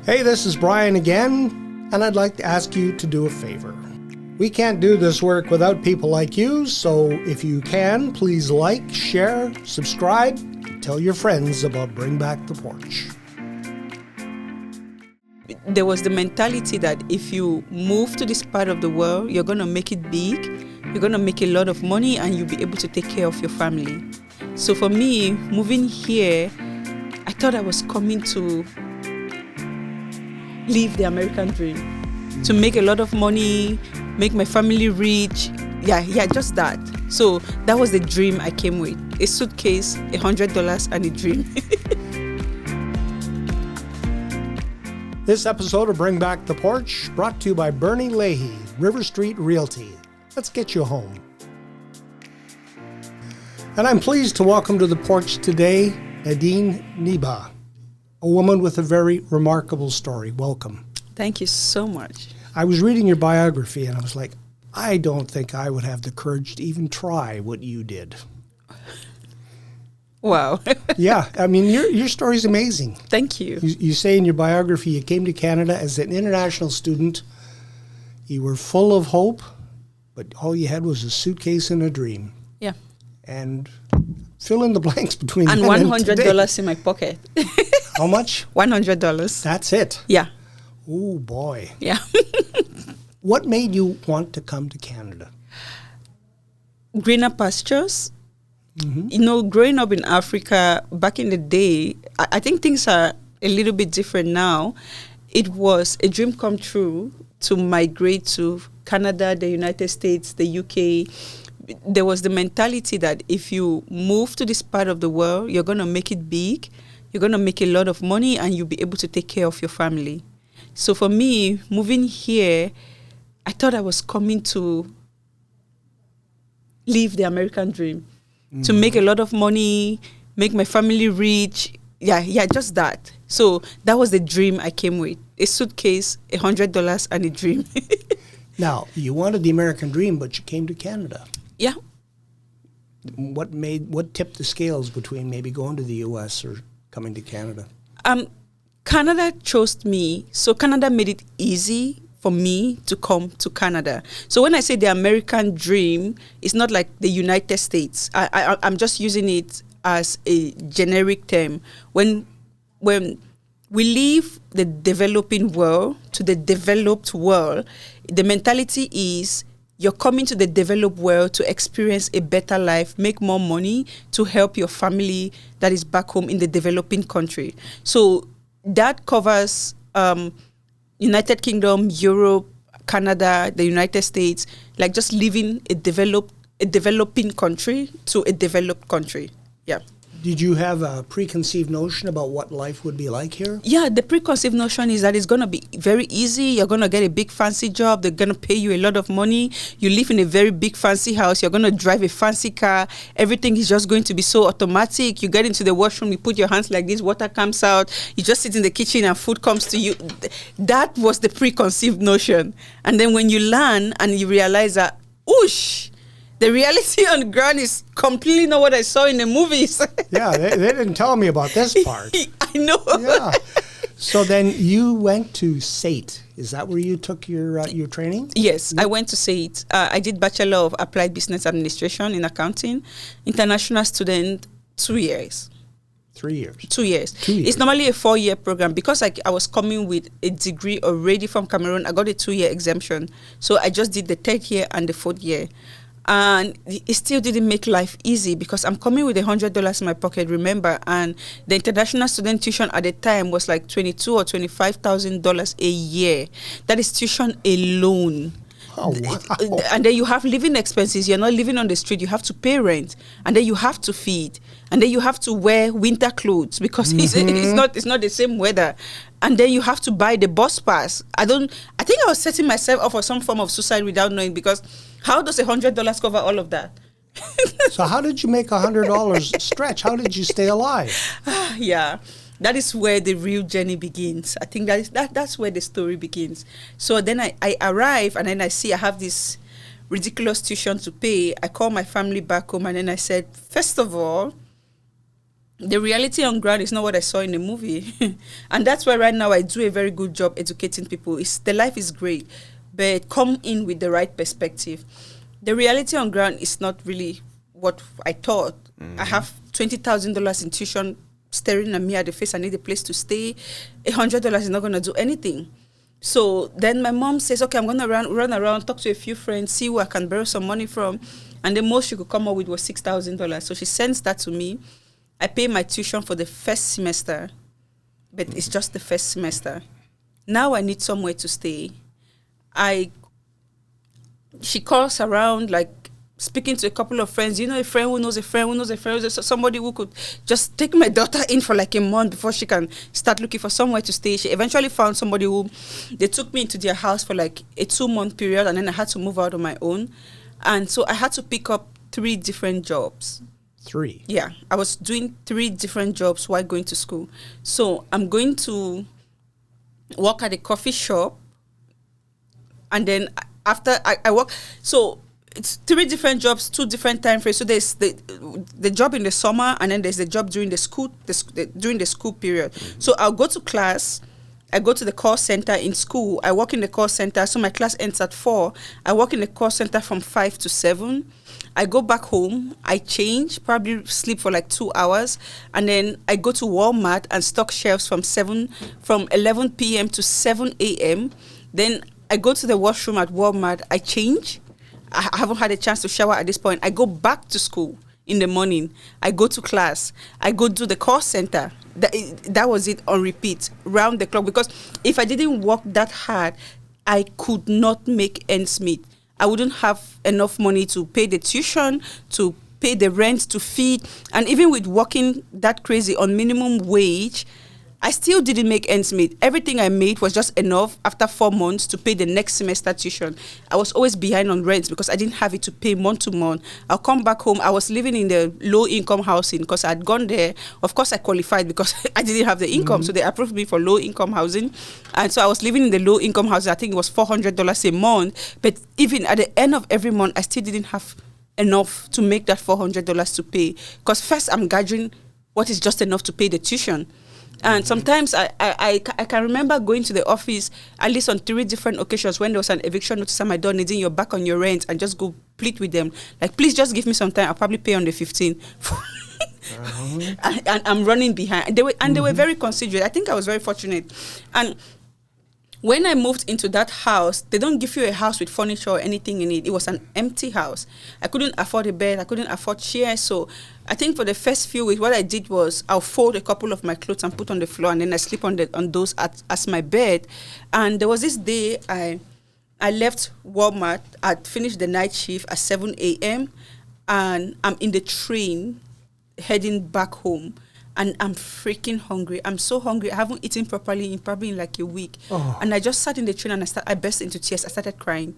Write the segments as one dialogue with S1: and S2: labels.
S1: Hey, this is Brian again, and I'd like to ask you to do a favor. We can't do this work without people like you, so if you can, please like, share, subscribe, and tell your friends about Bring Back the Porch.
S2: There was the mentality that if you move to this part of the world, you're going to make it big, you're going to make a lot of money, and you'll be able to take care of your family. So for me, moving here, I thought I was coming to live the American dream, to make a lot of money, make my family rich. Yeah, just that. So that was the dream I came with. A suitcase, $100, and a dream.
S1: This episode of Bring Back the Porch brought to you by Bernie Leahy, River Street Realty. Let's get you home. And I'm pleased to welcome to the porch today Nadine Niba, a woman with a very remarkable story. Welcome.
S2: Thank you so much.
S1: I was reading your biography and I was like, I don't think I would have the courage to even try what you did.
S2: Wow.
S1: Yeah, I mean, your story is amazing.
S2: Thank you.
S1: You say in your biography you came to Canada as an international student. You were full of hope, but all you had was a suitcase and a dream.
S2: Yeah.
S1: And fill in the blanks between
S2: and
S1: then
S2: $100 in my pocket.
S1: How much?
S2: $100.
S1: That's it?
S2: Yeah.
S1: Oh, boy.
S2: Yeah.
S1: What made you want to come to Canada?
S2: Greener pastures.
S1: Mm-hmm.
S2: You know, growing up in Africa, back in the day, I think things are a little bit different now. It was a dream come true to migrate to Canada, the United States, the UK. There was the mentality that if you move to this part of the world, you're going to make it big, you're going to make a lot of money, and you'll be able to take care of your family. So for me, moving here, I thought I was coming to live the American dream, to make a lot of money, make my family rich. Yeah, just that. So that was the dream I came with. A suitcase, $100, and a dream.
S1: Now, you wanted the American dream, but you came to Canada.
S2: Yeah.
S1: What tipped the scales between maybe going to the U.S. or coming to Canada?
S2: Canada chose me, so Canada made it easy for me to come to Canada. So when I say the American dream, it's not like the United States. I'm just using it as a generic term. When we leave the developing world to the developed world, the mentality is you're coming to the developed world to experience a better life, make more money, to help your family that is back home in the developing country. So that covers United Kingdom, Europe, Canada, the United States, like just living a developing country to a developed country. Yeah.
S1: Did you have a preconceived notion about what life would be like here?
S2: Yeah, the preconceived notion is that it's going to be very easy. You're going to get a big fancy job. They're going to pay you a lot of money. You live in a very big fancy house. You're going to drive a fancy car. Everything is just going to be so automatic. You get into the washroom, you put your hands like this, water comes out. You just sit in the kitchen and food comes to you. That was the preconceived notion. And then when you learn and you realize that, oosh, the reality on the ground is completely not what I saw in the movies.
S1: Yeah, they didn't tell me about this part.
S2: I know.
S1: Yeah. So then you went to SAIT. Is that where you took your training?
S2: Yes, I went to SAIT. I did Bachelor of Applied Business Administration in Accounting. International student, 2 years.
S1: 3 years.
S2: 2 years.
S1: 2 years.
S2: It's normally a 4-year program. Because I was coming with a degree already from Cameroon, I got a 2-year exemption. So I just did the 3rd year and the 4th year. And it still didn't make life easy because I'm coming with $100 in my pocket, remember, and the international student tuition at the time was like $22,000 or $25,000 a year. That is tuition alone.
S1: Oh, wow.
S2: And then you have living expenses. You're not living on the street. You have to pay rent, and then you have to feed, and then you have to wear winter clothes because it's not the same weather. And then you have to buy the bus pass. I think I was setting myself up for some form of suicide without knowing, because how does $100 cover all of that?
S1: So how did you make $100 stretch? How did you stay alive?
S2: Yeah, that is where the real journey begins. I think that's where the story begins. So then I arrive, and then I see I have this ridiculous tuition to pay. I call my family back home, and then I said, first of all, the reality on ground is not what I saw in the movie. And that's why right now I do a very good job educating people. The life is great, but come in with the right perspective. The reality on ground is not really what I thought. I have $20,000 in tuition staring at me at the face. I need a place to stay. $100 is not going to do anything. So then my mom says, okay, I'm going to run around, talk to a few friends, see who I can borrow some money from. And the most she could come up with was $6,000. So she sends that to me. I pay my tuition for the first semester, but it's just the first semester. Now I need somewhere to stay. She calls around, like, speaking to a couple of friends. You know, a friend who knows a friend who knows a friend, somebody who could just take my daughter in for like a month before she can start looking for somewhere to stay. She eventually found somebody who, they took me into their house for like a 2-month period, and then I had to move out on my own. And so I had to pick up 3 different jobs.
S1: 3? Yeah.
S2: I was doing 3 different jobs while going to school. So I'm going to work at a coffee shop, and then after I work, so it's 3 different jobs, 2 different time frames. So there's the job in the summer, and then there's the job during the school period. So I'll go to class. I go to the call center in school. I work in the call center. So my class ends at 4. I work in the call center from 5 to 7. I go back home. I change, probably sleep for like 2 hours, and then I go to Walmart and stock shelves from 11 p.m. to 7 a.m. Then I go to the washroom at Walmart. I change. I haven't had a chance to shower at this point. I go back to school in the morning. I go to class. I go to the call center. That was it on repeat, round the clock. Because if I didn't work that hard, I could not make ends meet. I wouldn't have enough money to pay the tuition, to pay the rent, to feed. And even with working that crazy on minimum wage, I still didn't make ends meet. Everything I made was just enough after 4 months to pay the next semester tuition. I was always behind on rent because I didn't have it to pay month to month. I'll come back home. I was living in the low-income housing because I'd gone there. Of course, I qualified because I didn't have the income. So they approved me for low-income housing. And so I was living in the low-income housing. I think it was $400 a month. But even at the end of every month, I still didn't have enough to make that $400 to pay. Because first, I'm gathering what is just enough to pay the tuition. And sometimes I can remember going to the office at least on 3 different occasions when there was an eviction notice at my door, Nadine, you're back on your rent, and just go plead with them. Like, please just give me some time. I'll probably pay on the 15th. And I'm running behind. They were very considerate. I think I was very fortunate. And when I moved into that house, they don't give you a house with furniture or anything in it. It was an empty house. I couldn't afford a bed. I couldn't afford chairs. So I think for the first few weeks, what I did was I'll fold a couple of my clothes and put on the floor, and then I sleep on those as my bed. And there was this day I left Walmart. I'd finished the night shift at 7 a.m. and I'm in the train heading back home. And I'm freaking hungry. I'm so hungry. I haven't eaten properly in like a week. Oh. And I just sat in the train and I burst into tears. I started crying.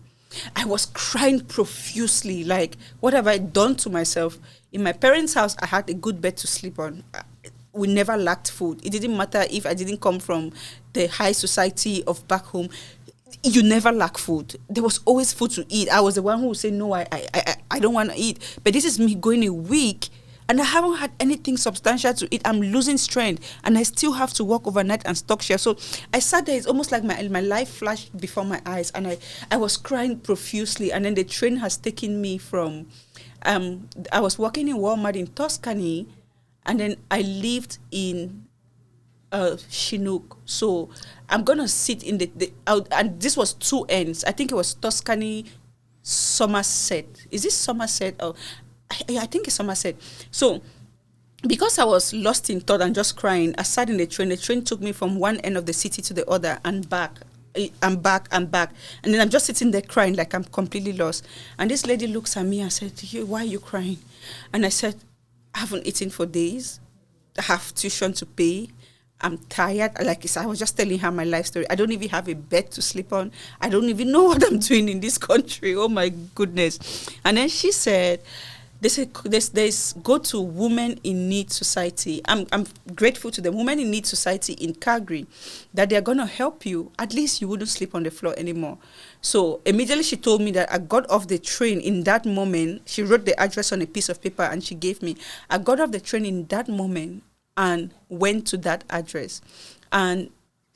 S2: I was crying profusely. Like, what have I done to myself? In my parents' house, I had a good bed to sleep on. We never lacked food. It didn't matter if I didn't come from the high society of back home. You never lack food. There was always food to eat. I was the one who would say, no, I don't want to eat. But this is me going a week, and I haven't had anything substantial to eat. I'm losing strength, and I still have to work overnight and stock share. So I sat there. It's almost like my life flashed before my eyes, and I was crying profusely. And then the train has taken me from, I was working in Walmart in Tuscany, and then I lived in Chinook. So I'm going to sit in and this was 2 ends. I think it was Tuscany, Somerset. Is this Somerset? Oh, I think it's Somerset. So because I was lost in thought and just crying, I sat in the train. The train took me from one end of the city to the other and back. And back. And then I'm just sitting there crying like I'm completely lost. And this lady looks at me and said, why are you crying? And I said, I haven't eaten for days. I have tuition to pay. I'm tired. Like I was just telling her my life story. I don't even have a bed to sleep on. I don't even know what I'm doing in this country. Oh, my goodness. And then she said, There's go to Women in Need Society. I'm grateful to the Women in Need Society in Calgary that they're going to help you. At least you wouldn't sleep on the floor anymore. So immediately she told me that I got off the train in that moment. She wrote the address on a piece of paper and she gave me. I got off the train in that moment and went to that address. And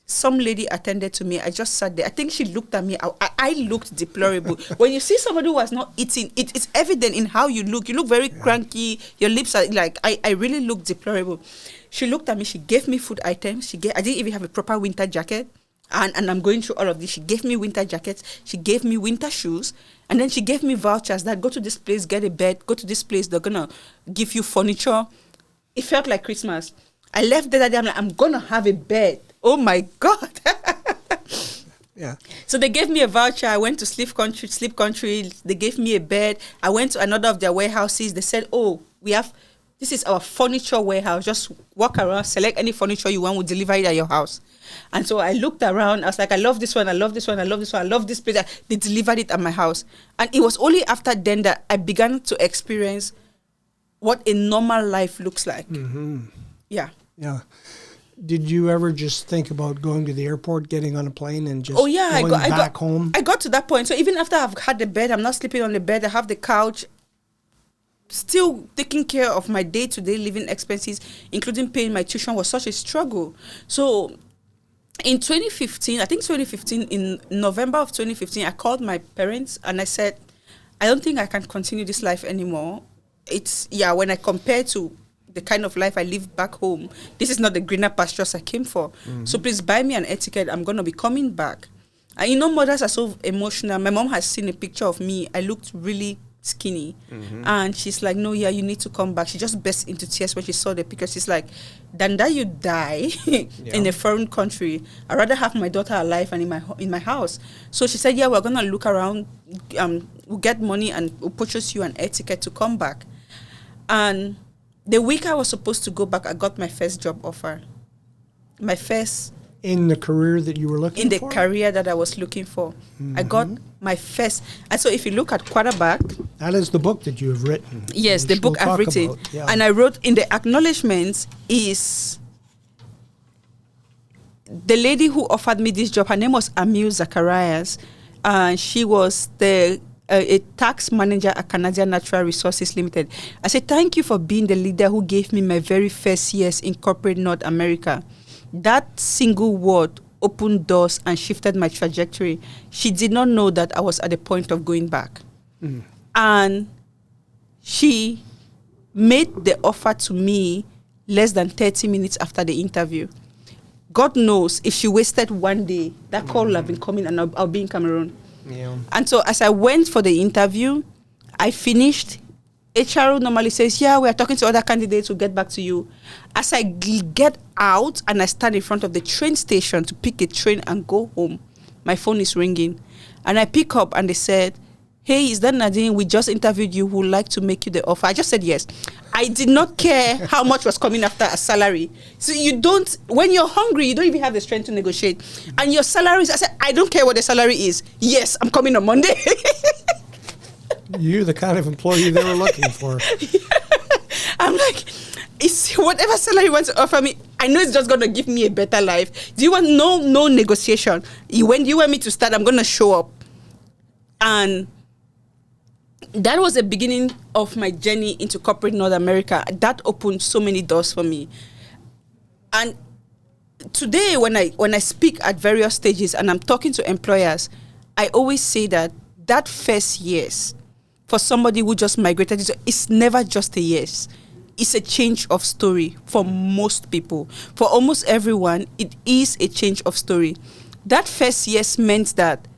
S2: some lady attended to me. I just sat there. I think she looked at me. I looked deplorable. When you see somebody who was not eating, it's evident in how you look. You look very cranky. Your lips are like, I really look deplorable. She looked at me. She gave me food items. I didn't even have a proper winter jacket. And I'm going through all of this. She gave me winter jackets. She gave me winter shoes. And then she gave me vouchers that go to this place, get a bed. Go to this place, they're going to give you furniture. It felt like Christmas. I left there that day. I'm like, I'm going to have a bed. Oh, my God.
S1: Yeah.
S2: So they gave me a voucher. I went to Sleep Country. They gave me a bed. I went to another of their warehouses. They said, oh, this is our furniture warehouse. Just walk around, select any furniture you want. We'll deliver it at your house. And so I looked around. I was like, I love this one. I love this one. I love this one. I love this place. They delivered it at my house. And it was only after then that I began to experience what a normal life looks like.
S1: Mm-hmm.
S2: Yeah.
S1: Yeah. Did you ever just think about going to the airport, getting on a plane, and just going back home?
S2: I got to that point. So even after I've had the bed, I'm not sleeping on the bed. I have the couch, still taking care of my day-to-day living expenses, including paying my tuition, was such a struggle. So in 2015, in November of 2015, I called my parents and I said, I don't think I can continue this life anymore. When I compare to the kind of life I live back home, this is not the greener pastures I came for. Mm-hmm. So please buy me an air ticket. I'm going to be coming back. And mothers are so emotional. My mom has seen a picture of me. I looked really skinny. Mm-hmm. And she's like, no, you need to come back. She just burst into tears when she saw the picture. She's like, than that you die in a foreign country, I'd rather have my daughter alive and in my house. So she said, we're going to look around. We'll get money and we'll purchase you an air ticket to come back. And the week I was supposed to go back, I got my first job offer. My first...
S1: In the career that you were looking for?
S2: In the career that I was looking for. Mm-hmm. I got my first... And so if you look at Quarterback...
S1: That is the book that you have written.
S2: Yes, the book I've written. Yeah. And I wrote in the acknowledgements is... The lady who offered me this job, her name was Amil Zacharias. And she was a tax manager at Canadian Natural Resources Limited. I said, thank you for being the leader who gave me my very first years in corporate North America. That single word opened doors and shifted my trajectory. She did not know that I was at the point of going back. Mm. And she made the offer to me less than 30 minutes after the interview. God knows if she wasted one day, that call would have been coming and I'll be in Cameroon. Yeah. And so as I went for the interview, I finished. HR normally says, we are talking to other candidates, we'll get back to you. As I get out and I stand in front of the train station to pick a train and go home, my phone is ringing. And I pick up and they said, hey, is that Nadine? We just interviewed you. Who would like to make you the offer? I just said yes. I did not care how much was coming after a salary. So when you're hungry, you don't even have the strength to negotiate. And your salary is, I said, I don't care what the salary is. Yes, I'm coming on Monday.
S1: You're the kind of employee they were looking for.
S2: I'm like, it's whatever salary you want to offer me, I know it's just going to give me a better life. Do you want no negotiation? When you want me to start, I'm going to show up. And that was the beginning of my journey into corporate North America. That opened so many doors for me. And today, when I speak at various stages and I'm talking to employers, I always say that first years for somebody who just migrated, it's never just a yes. It's a change of story for most people. For almost everyone, it is a change of story. That first yes meant that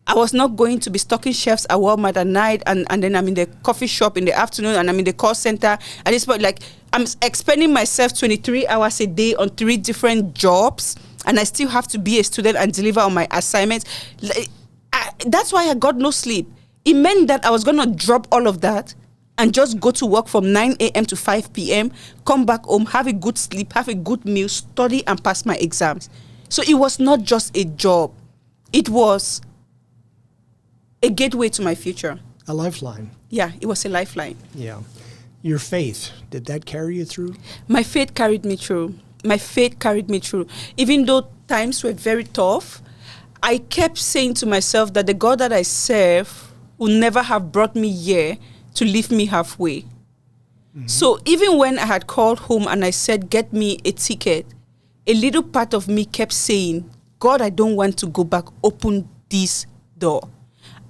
S2: I was not going to be stocking shelves at Walmart at night and then I'm in the coffee shop in the afternoon and I'm in the call center. At this point, I'm expending myself 23 hours a day on 3 different jobs and I still have to be a student and deliver on my assignments. That's why I got no sleep. It meant that I was going to drop all of that and just go to work from 9 a.m. to 5 p.m., come back home, have a good sleep, have a good meal, study and pass my exams. So it was not just a job. It was a gateway to my future.
S1: A lifeline.
S2: Yeah, it was a lifeline.
S1: Yeah. Your faith, did that carry you through?
S2: My faith carried me through. My faith carried me through. Even though times were very tough, I kept saying to myself that the God that I serve will never have brought me here to leave me halfway. Mm-hmm. So even when I had called home and I said, get me a ticket, a little part of me kept saying, God, I don't want to go back. Open this door.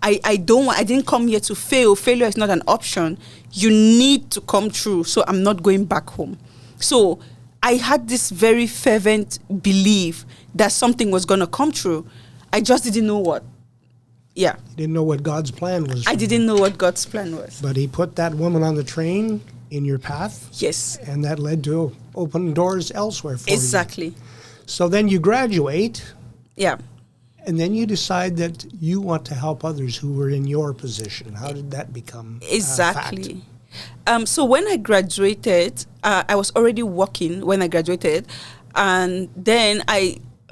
S2: I didn't come here to fail. Failure is not an option. You need to come through. So I'm not going back home. So I had this very fervent belief that something was going to come true. I just didn't know what. Yeah.
S1: You didn't know what God's plan was.
S2: I didn't know what God's plan was.
S1: But he put that woman on the train in your path.
S2: Yes.
S1: And that led to open doors elsewhere for you.
S2: Exactly.
S1: So then you graduate.
S2: Yeah.
S1: And then you decide that you want to help others who were in your position. How did that become
S2: exactly? So when I graduated, I was already working when I graduated. And then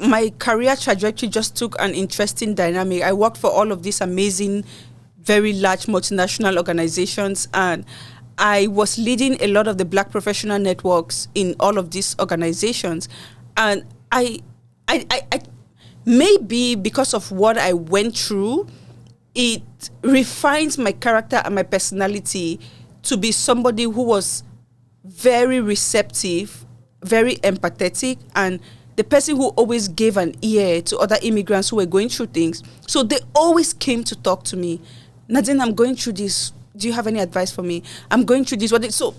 S2: my career trajectory just took an interesting dynamic. I worked for all of these amazing, very large multinational organizations. And I was leading a lot of the Black professional networks in all of these organizations. And I maybe because of what I went through, it refines my character and my personality to be somebody who was very receptive, very empathetic, and the person who always gave an ear to other immigrants who were going through things. So they always came to talk to me. Nadine, I'm going through this. Do you have any advice for me? I'm going through this. So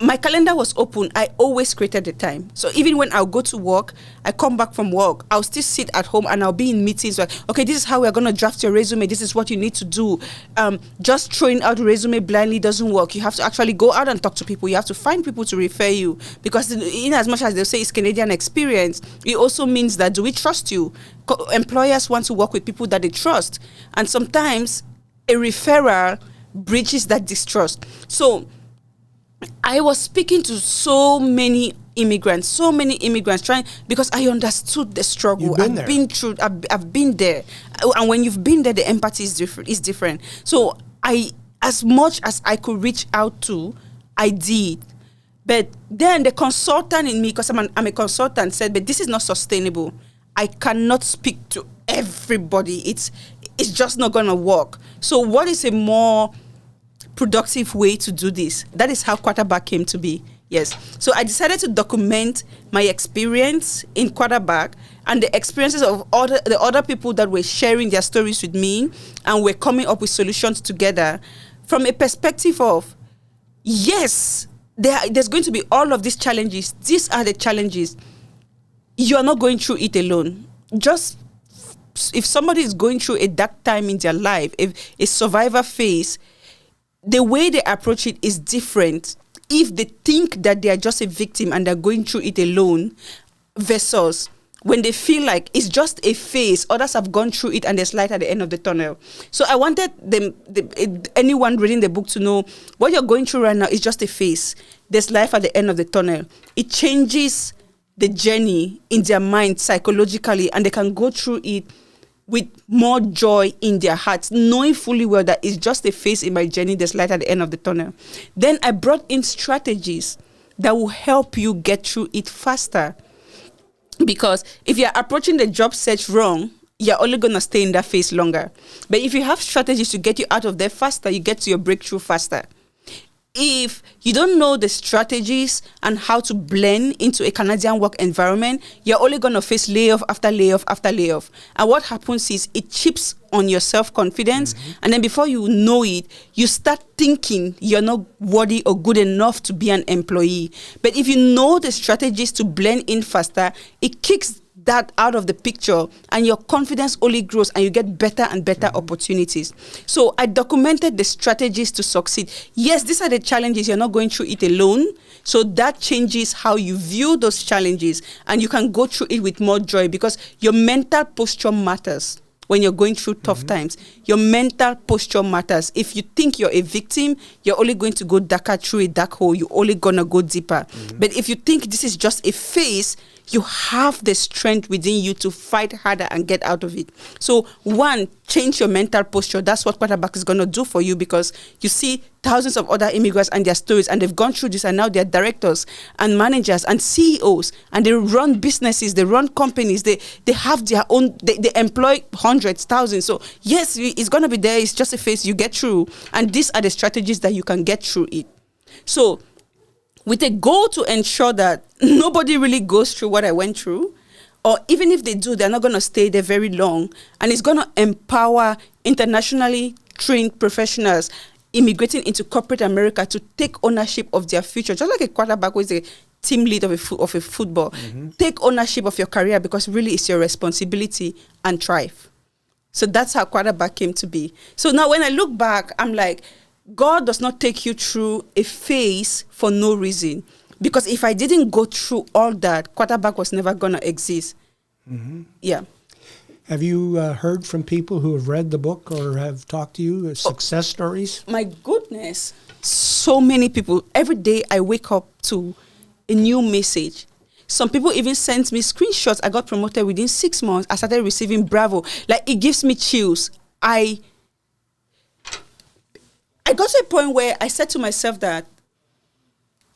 S2: my calendar was open. I always created the time. So even when I'll go to work, I come back from work, I'll still sit at home and I'll be in meetings like, okay, this is how we're going to draft your resume. This is what you need to do. Just throwing out a resume blindly doesn't work. You have to actually go out and talk to people. You have to find people to refer you, because in as much as they'll say it's Canadian experience, it also means that do we trust you? Employers want to work with people that they trust. And sometimes a referral breaches that distrust. So I was speaking to so many immigrants trying, because I understood the struggle. I've been there. And when you've been there, the empathy is different. So as much as I could reach out to, I did. But then the consultant in me, because I'm a consultant, said, but this is not sustainable. I cannot speak to everybody. It's just not going to work. So what is a more productive way to do this? That is how Quarterback came to be. Yes. So I decided to document my experience in Quarterback and the experiences of the other people that were sharing their stories with me, and we're coming up with solutions together from a perspective of, yes, there's going to be all of these challenges. These are the challenges. You're not going through it alone. Just if somebody is going through a dark time in their life, if a survivor phase, the way they approach it is different if they think that they are just a victim and they're going through it alone, versus when they feel like it's just a phase, others have gone through it and there's light at the end of the tunnel. So I wanted anyone reading the book to know what you're going through right now is just a phase. There's life at the end of the tunnel. It changes the journey in their mind psychologically, and they can go through it with more joy in their hearts, knowing fully well that it's just a phase in my journey, there's light at the end of the tunnel. Then I brought in strategies that will help you get through it faster. Because if you're approaching the job search wrong, you're only going to stay in that phase longer. But if you have strategies to get you out of there faster, you get to your breakthrough faster. If you don't know the strategies and how to blend into a Canadian work environment, you're only going to face layoff after layoff after layoff. And what happens is it chips on your self-confidence. Mm-hmm. And then before you know it, you start thinking you're not worthy or good enough to be an employee. But if you know the strategies to blend in faster, it kicks that out of the picture, and your confidence only grows, and you get better and better opportunities. So I documented the strategies to succeed. Yes, these are the challenges. You're not going through it alone. So that changes how you view those challenges, and you can go through it with more joy, because your mental posture matters. When you're going through tough times, your mental posture matters. If you think you're a victim, you're only going to go darker through a dark hole. You're only going to go deeper. But if you think this is just a phase, you have the strength within you to fight harder and get out of it. So one, change your mental posture. That's what quarterback is going to do for you, because you see thousands of other immigrants and their stories, and they've gone through this, and now they're directors and managers and CEOs, and they run businesses, they run companies, they have their own, they employ hundreds, thousands. So yes, it's going to be there. It's just a phase you get through. And these are the strategies that you can get through it. So with a goal to ensure that nobody really goes through what I went through, or even if they do, they're not going to stay there very long. And it's going to empower internationally trained professionals immigrating into corporate America to take ownership of their future. Just like a quarterback who is a team lead of a football. Take ownership of your career, because really it's your responsibility, and thrive. So that's how quarterback came to be. So now when I look back, I'm like, God does not take you through a phase for no reason. Because if I didn't go through all that, quarterback was never going to exist. Yeah.
S1: Have you heard from people who have read the book or have talked to you, success stories?
S2: My goodness. So many people. Every day I wake up to a new message. Some people even sent me screenshots. I got promoted within 6 months. I started receiving bravo. Like, it gives me chills. I got to a point where I said to myself that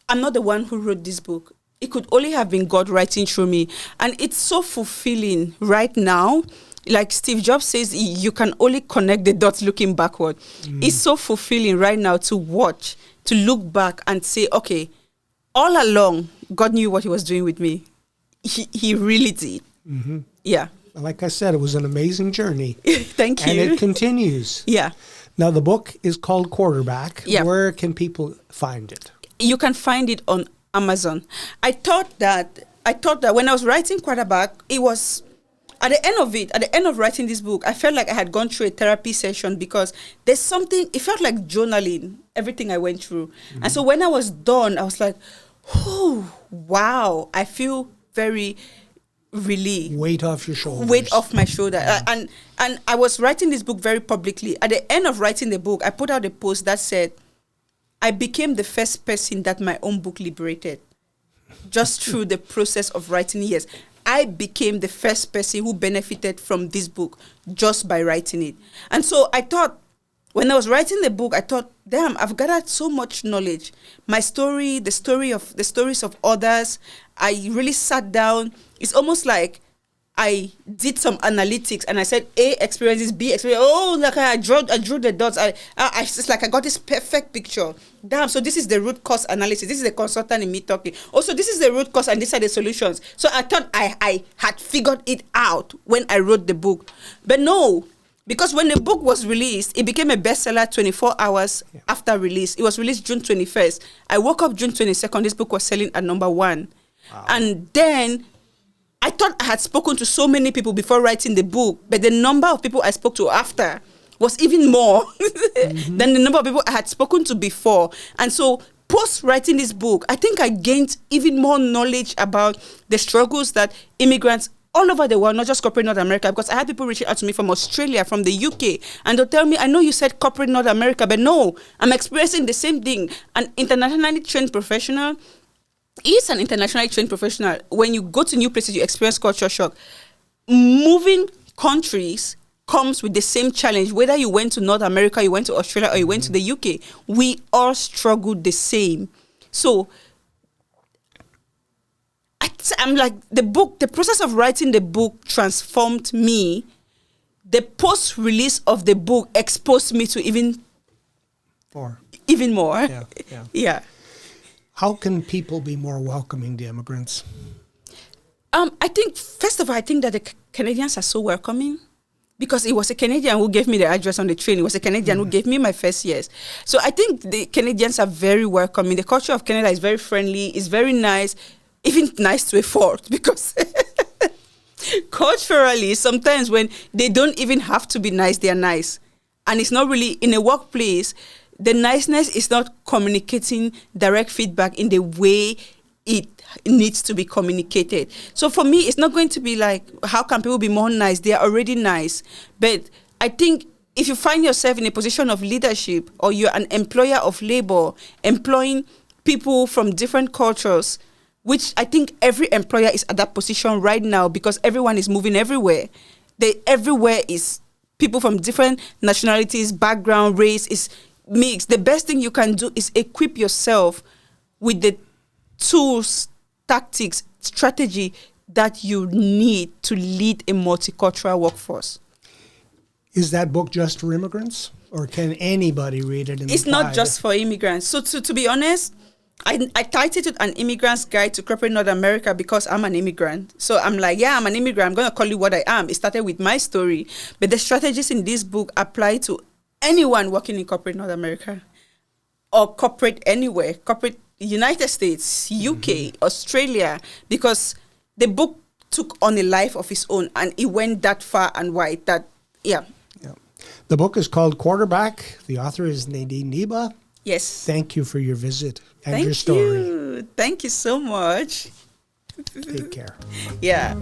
S2: I'm not the one who wrote this book. It could only have been God writing through me. And it's so fulfilling right now. Like Steve Jobs says, you can only connect the dots looking backward. It's so fulfilling right now to watch, to look back and say, okay, all along, God knew what he was doing with me. He really did. Yeah.
S1: Like I said, it was an amazing journey.
S2: Thank you.
S1: And it continues.
S2: Yeah.
S1: Now, the book is called Quarterback.
S2: Yeah.
S1: Where can people find it?
S2: You can find it on Amazon. I thought that when I was writing Quarterback, it was at the end of writing this book, I felt like I had gone through a therapy session, because there's something, it felt like journaling, everything I went through. And so when I was done, I was like, oh, wow, I feel very relieved.
S1: Weight off your shoulders.
S2: Weight off my shoulder. And I was writing this book very publicly. At the end of writing the book, I put out a post that said, I became the first person that my own book liberated. Just through the process of writing, yes. I became the first person who benefited from this book just by writing it. And so I thought, when I was writing the book, I thought, damn, I've gathered so much knowledge. My story, the stories of others. I really sat down. It's almost like I did some analytics, and I said A experiences, B experience. Oh, like I drew the dots. It's like I got this perfect picture. Damn, so this is the root cause analysis. This is the consultant in me talking. Also, this is the root cause, and these are the solutions. So I thought I had figured it out when I wrote the book. But no, because when the book was released, it became a bestseller 24 hours after release. It was released June 21st. I woke up June 22nd. This book was selling at number 1. Wow. And then I thought I had spoken to so many people before writing the book, but the number of people I spoke to after was even more than the number of people I had spoken to before. And so post writing this book, I think I gained even more knowledge about the struggles that immigrants all over the world, not just corporate North America, because I had people reaching out to me from Australia, from the UK, and they'll tell me, I know you said corporate North America, but no, I'm experiencing the same thing. An internationally trained professional is an internationally trained professional. When you go to new places, you experience culture shock. Moving countries comes with the same challenge. Whether you went to North America, you went to Australia, or you went to the UK, we all struggled the same. So I'm like, the process of writing the book transformed me. The post-release of the book exposed me to even more. Yeah.
S1: How can people be more welcoming to immigrants?
S2: I think, first of all, I think that the Canadians are so welcoming, because it was a Canadian who gave me the address on the train. It was a Canadian who gave me my first years. So I think the Canadians are very welcoming. The culture of Canada is very friendly. It's very nice, even nice to a fault, because culturally, sometimes when they don't even have to be nice, they are nice. And it's not really, in a workplace, the niceness is not communicating direct feedback in the way it needs to be communicated. So for me, it's not going to be like, how can people be more nice? They are already nice. But I think if you find yourself in a position of leadership, or you're an employer of labor, employing people from different cultures, which I think every employer is at that position right now because everyone is moving everywhere. Everywhere is people from different nationalities, background, race is mixed. The best thing you can do is equip yourself with the tools, tactics, strategy that you need to lead a multicultural workforce.
S1: Is that book just for immigrants, or can anybody read it?
S2: It's not just for immigrants. So to be honest, I titled it An Immigrant's Guide to Corporate North America because I'm an immigrant. So I'm like, yeah, I'm an immigrant. I'm going to call it what I am. It started with my story. But the strategies in this book apply to anyone working in corporate North America or corporate anywhere, corporate United States, UK, Australia, because the book took on a life of its own and it went that far and wide that, yeah.
S1: The book is called Quarterback. The author is Nadine Niba.
S2: Yes.
S1: Thank you for your visit and your story.
S2: Thank you so much.
S1: Take care.
S2: Yeah.